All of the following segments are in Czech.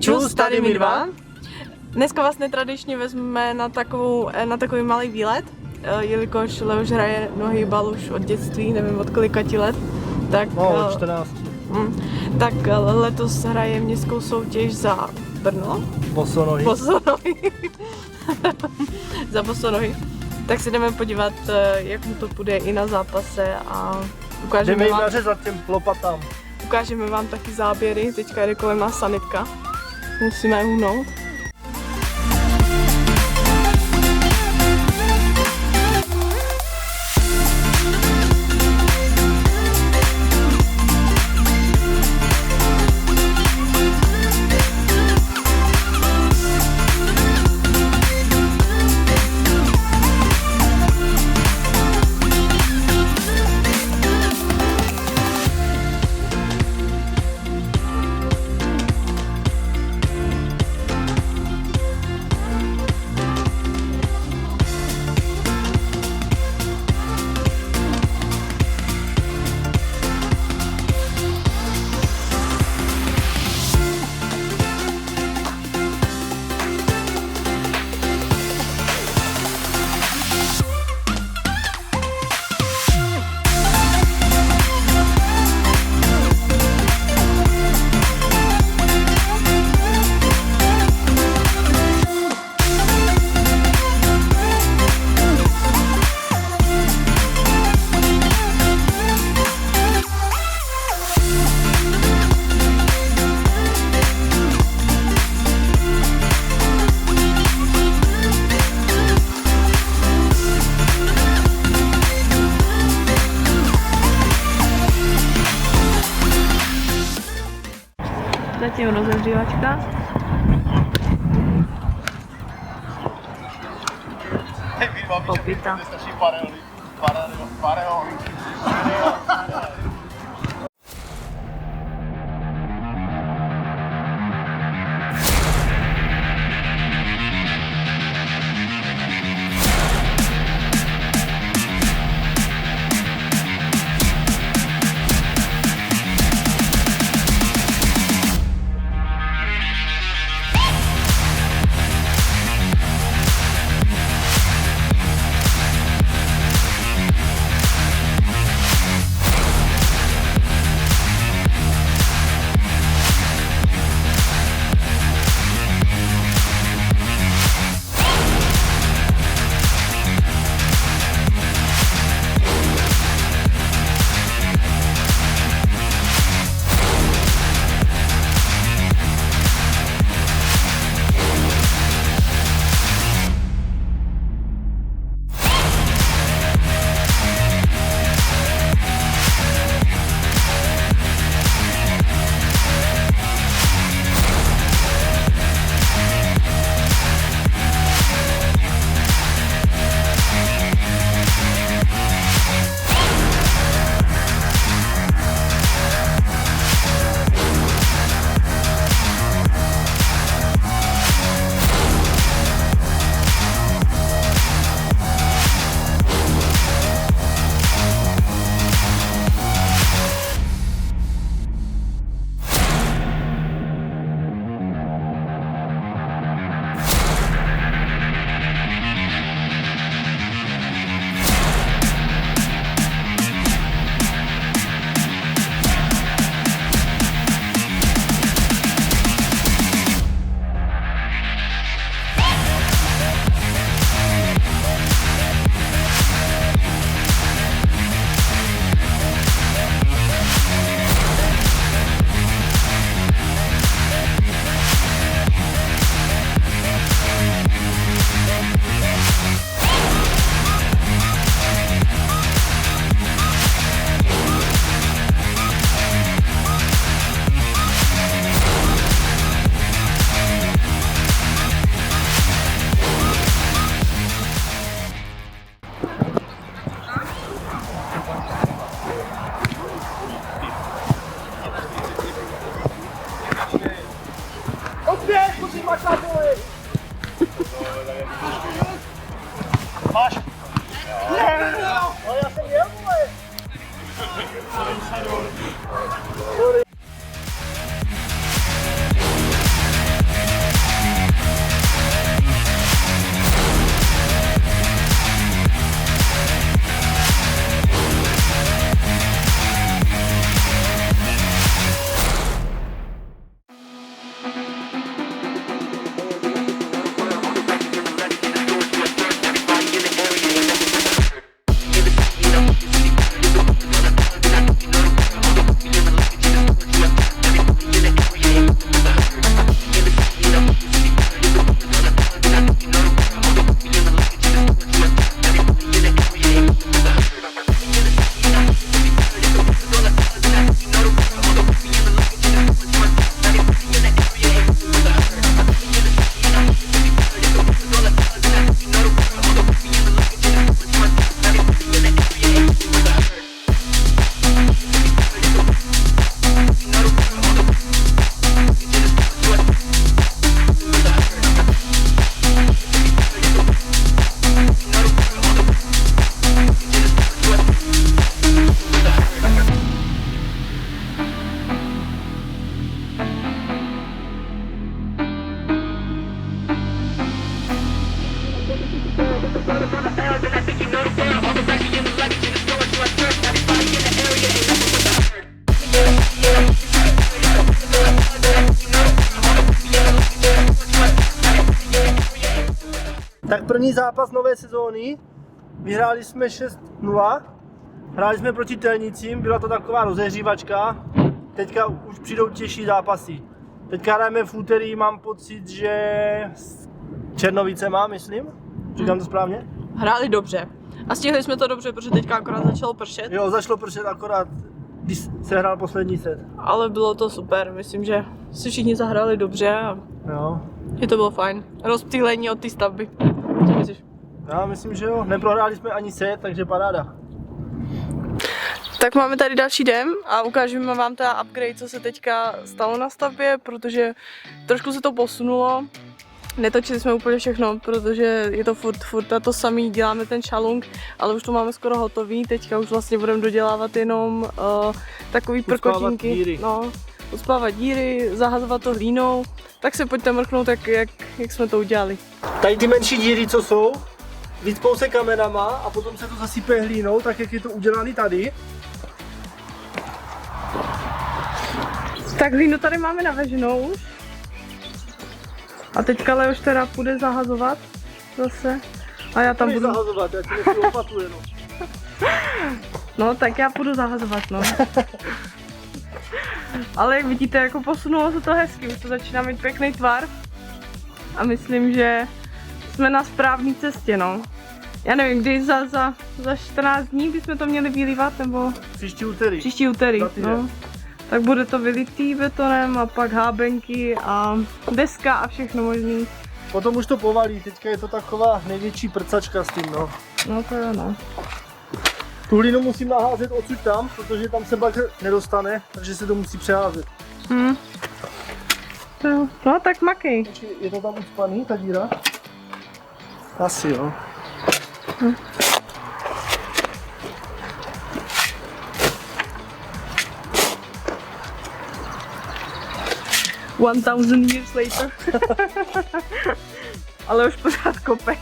Čus, tady my dva. Dneska vás netradičně vezmeme na takový malý výlet, jelikož Leoš hraje nohybal už od dětství, nevím od kolika let. Tak, od 14. Tak letos hraje městskou soutěž za Brno. Bosonohy. Za bosonohy. Tak si jdeme podívat, jak mu to půjde i na zápase a jdeme jim nařezat těm lopatám. Ukážeme vám taky záběry, teďka jde kolem nás sanitka. Musíme uhnout. Zatím rozehřívačka. Popita. Máš? Já jsem jel, vole. Tak první zápas nové sezóny. Vyhráli jsme 6-0. Hráli jsme proti Telnicím, byla to taková rozehřívačka. Teďka už přijdou těžší zápasy. Teďka hrajeme v úterý, mám pocit, že s Černovicema, myslím. Říkám to správně? Hráli dobře. A stihli jsme to dobře, protože teďka akorát začalo pršet. Jo, začalo pršet akorát, když se hrál poslední set. Ale bylo to super, myslím, že si všichni zahráli dobře a Jo. že to bylo fajn. Rozptýlení od té stavby. Co myslíš? Já myslím, že jo. Neprohráli jsme ani set, takže paráda. Tak máme tady další den a ukážeme vám teda upgrade, co se teďka stalo na stavbě, protože trošku se to posunulo. Netočili jsme úplně všechno, protože je to furt a to samý, děláme ten šalung, ale už to máme skoro hotový. Teďka už vlastně budeme dodělávat jenom takový prkotinky. Díry. No, uspávat díry, zahazovat to hlínou. Tak se pojďte mrknout, jak jsme to udělali. Tady ty menší díry, co jsou, vycpou se kamenama a potom se to zasype hlínou, tak jak je to udělané tady. Tak hlínu tady máme naveženou už. A teďka Leoš teda půjde zahazovat zase. A já tam budu... zahazovat, já ti nechci lopatu jenom. No tak já půjdu zahazovat, no. Ale jak vidíte, jako posunulo se to hezky, už to začíná mít pěkný tvar. A myslím, že jsme na správné cestě, no. Já nevím, kdy za 14 dní bychom to měli vylívat, nebo... Příští úterý. Příští úterý, no. Tak bude to vylitý betonem a pak hábenky a deska a všechno možný. Potom už to povalí, teďka je to taková největší prcačka s tím, no. No to jo, no. Tu hlínu musím naházet odsud tam, protože tam se bagr nedostane, takže se to musí přeházet. No tak makej. Je to tam ucpaný, ta díra? Asi jo. 1000 years later. Ale už pořád kope.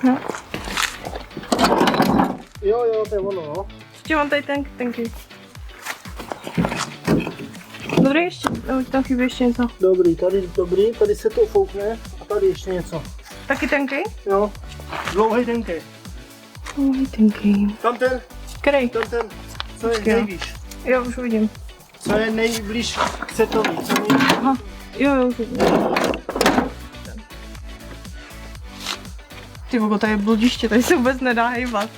No. Jo, to je ono, no. Ještě mám tady tenky. Dobrý, ještě, tam chybí ještě něco. Dobrý, tady se to foukne a tady ještě něco. Taky tenky? Jo, dlouhý tenký. Dlouhý tenky. Tam ten, Který? ten, co je nejvíš. Jo, už uvidím. Co je nejblíž k setovi, Aha, jo, už uvidím. Ty vogo, tady je bludiště, tady se vůbec nedá hejbat.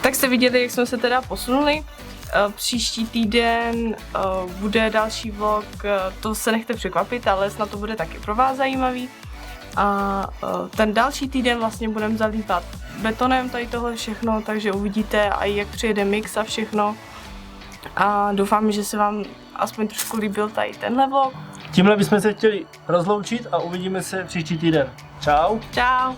Tak jste viděli, jak jsme se teda posunuli. Příští týden bude další vlog, to se nechte překvapit, ale snad to bude taky pro vás zajímavý. A ten další týden vlastně budeme zalívat betonem tady tohle všechno, takže uvidíte i jak přijede mix a všechno. A doufám, že se vám aspoň trošku líbil tady tenhle vlog. Tímhle bychom se chtěli rozloučit a uvidíme se příští týden. Čau. Čau.